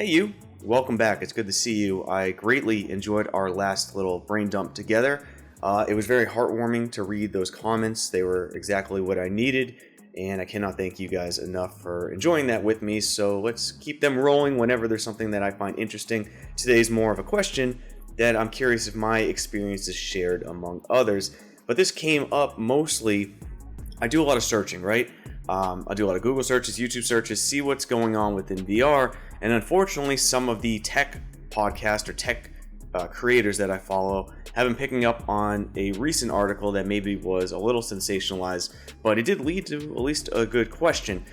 Hey you, welcome back. It's good to see you. I greatly enjoyed our last little brain dump together. It was very heartwarming to read those comments. They were exactly what I needed, and I cannot thank you guys enough for enjoying that with me. So let's keep them rolling whenever there's something that I find interesting. Today's more of a question that I'm curious if my experience is shared among others. But this came up mostly, I do a lot of searching, right? I do a lot of Google searches, YouTube searches, see what's going on within VR. And unfortunately, some of the tech podcasts or tech creators that I follow have been picking up on a recent article that maybe was a little sensationalized, but it did lead to at least a good question.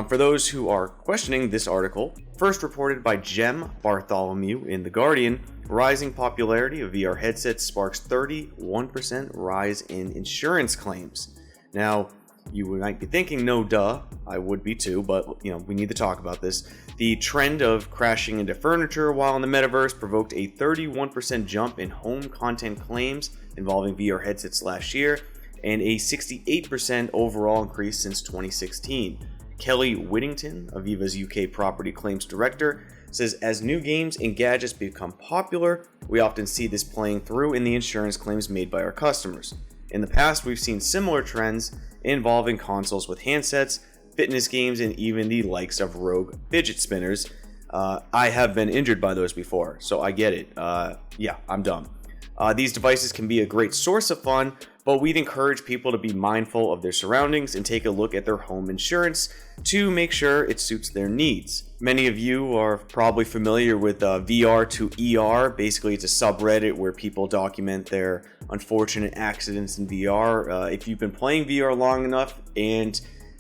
For those who are questioning this article, first reported by Jem Bartholomew in The Guardian, rising popularity of VR headsets sparks 31% rise in insurance claims. Now, you might be thinking, no duh, I would be too, but we need to talk about this. The trend of crashing into furniture while in the metaverse provoked a 31% jump in home content claims involving VR headsets last year, and a 68% overall increase since 2016. Kelly Whittington, Aviva's UK property claims director, says as new games and gadgets become popular, we often see this playing through in the insurance claims made by our customers. In the past, we've seen similar trends involving consoles with handsets, fitness games, and even the likes of Rogue fidget spinners. I have been injured by those before, so I get it. Yeah, I'm dumb. These devices can be a great source of fun, but we'd encourage people to be mindful of their surroundings and take a look at their home insurance to make sure it suits their needs. Many of you are probably familiar with VR to ER. Basically, it's a subreddit where people document their unfortunate accidents in VR. If you've been playing VR long enough and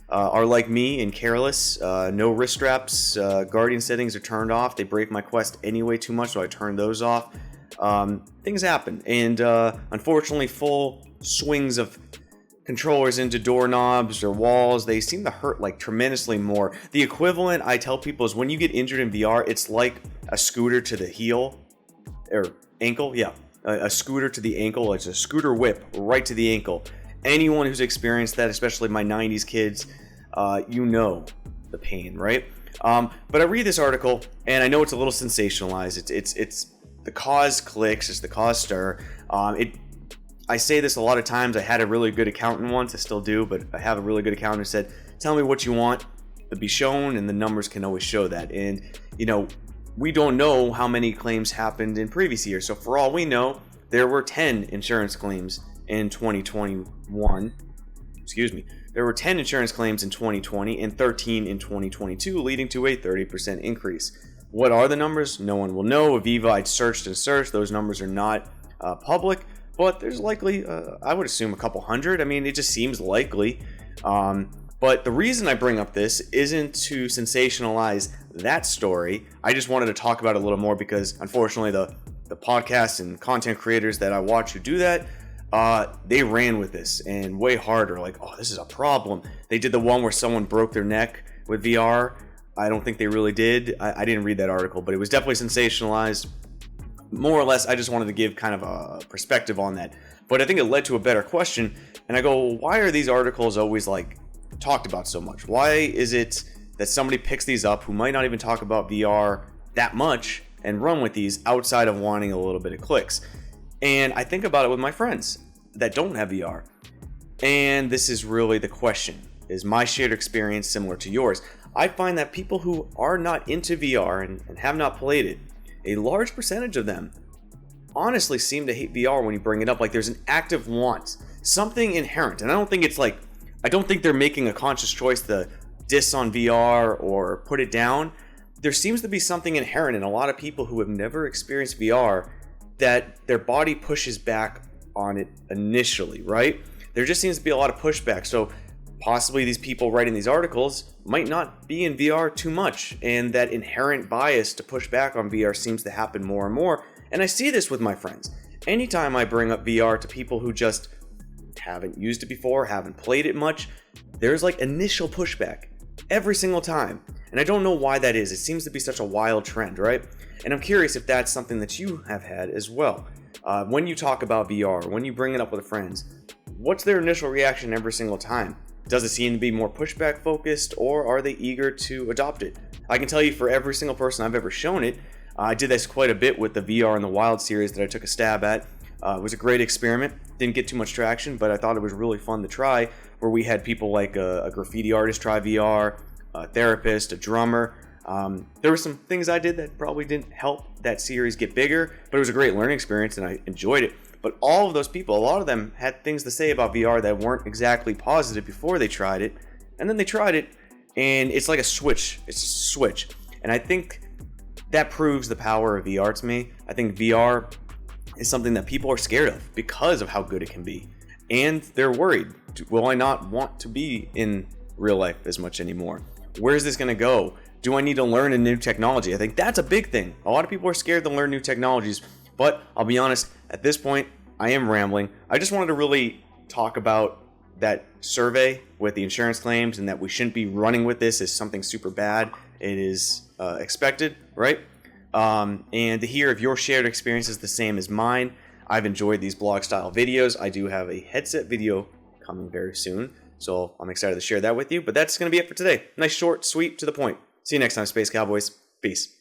are like me and careless, no wrist straps, Guardian settings are turned off. They break my Quest anyway too much, so I turn those off. Things happen, and unfortunately, full swings of controllers into doorknobs or walls, they seem to hurt like tremendously more. The equivalent I tell people is when you get injured in VR, it's like a scooter to the heel or ankle. Yeah, a scooter to the ankle. It's a scooter whip right to the ankle. Anyone who's experienced that, especially my 90s kids, you know the pain, right? But I read this article and I know it's a little sensationalized. It's the cause clicks, it's the cause stir. I say this a lot of times. I had a really good accountant once. I still do, but I have a really good accountant who said, tell me what you want to be shown, and the numbers can always show that. And, we don't know how many claims happened in previous years. So for all we know, there were 10 insurance claims in 2021. There were 10 insurance claims in 2020 and 13 in 2022, leading to a 30% increase. What are the numbers? No one will know. Aviva, I searched and searched. Those numbers are not public. But there's likely, I would assume, a couple hundred. I mean, it just seems likely. But the reason I bring up this isn't to sensationalize that story. I just wanted to talk about it a little more because, unfortunately, the podcasts and content creators that I watch who do that, they ran with this and way harder. Like, oh, this is a problem. They did the one where someone broke their neck with VR. I don't think they really did. I didn't read that article, but it was definitely sensationalized. More or less, I just wanted to give kind of a perspective on that. But I think it led to a better question. And I go, why are these articles always talked about so much? Why is it that somebody picks these up who might not even talk about VR that much and run with these outside of wanting a little bit of clicks? And I think about it with my friends that don't have VR. And this is really the question. Is my shared experience similar to yours? I find that people who are not into VR and have not played it, a large percentage of them honestly seem to hate VR when you bring it up. Like there's an active want, something inherent. And I don't think they're making a conscious choice to diss on VR or put it down. There seems to be something inherent in a lot of people who have never experienced VR that their body pushes back on it initially, right? There just seems to be a lot of pushback. So possibly these people writing these articles might not be in VR too much, and that inherent bias to push back on VR seems to happen more and more. And I see this with my friends. Anytime I bring up VR to people who just haven't used it before, haven't played it much, there's initial pushback every single time. And I don't know why that is. It seems to be such a wild trend, right? And I'm curious if that's something that you have had as well. When you talk about VR, when you bring it up with friends, what's their initial reaction every single time? Does it seem to be more pushback focused, or are they eager to adopt it? I can tell you for every single person I've ever shown it, I did this quite a bit with the VR in the Wild series that I took a stab at. It was a great experiment. Didn't get too much traction, but I thought it was really fun to try, where we had people like a graffiti artist try VR, a therapist, a drummer. There were some things I did that probably didn't help that series get bigger, but it was a great learning experience and I enjoyed it. But all of those people, a lot of them had things to say about VR that weren't exactly positive before they tried it, and then they tried it, and it's like a switch. It's a switch. And I think that proves the power of VR to me. I think VR is something that people are scared of because of how good it can be. And they're worried. Will I not want to be in real life as much anymore? Where is this going to go? Do I need to learn a new technology? I think that's a big thing. A lot of people are scared to learn new technologies, but I'll be honest, at this point, I am rambling. I just wanted to really talk about that survey with the insurance claims and that we shouldn't be running with this as something super bad. It is expected, right? And to hear if your shared experience is the same as mine. I've enjoyed these blog style videos. I do have a headset video coming very soon, so I'm excited to share that with you. But that's going to be it for today. Nice, short, sweet, to the point. See you next time, Space Cowboys. Peace.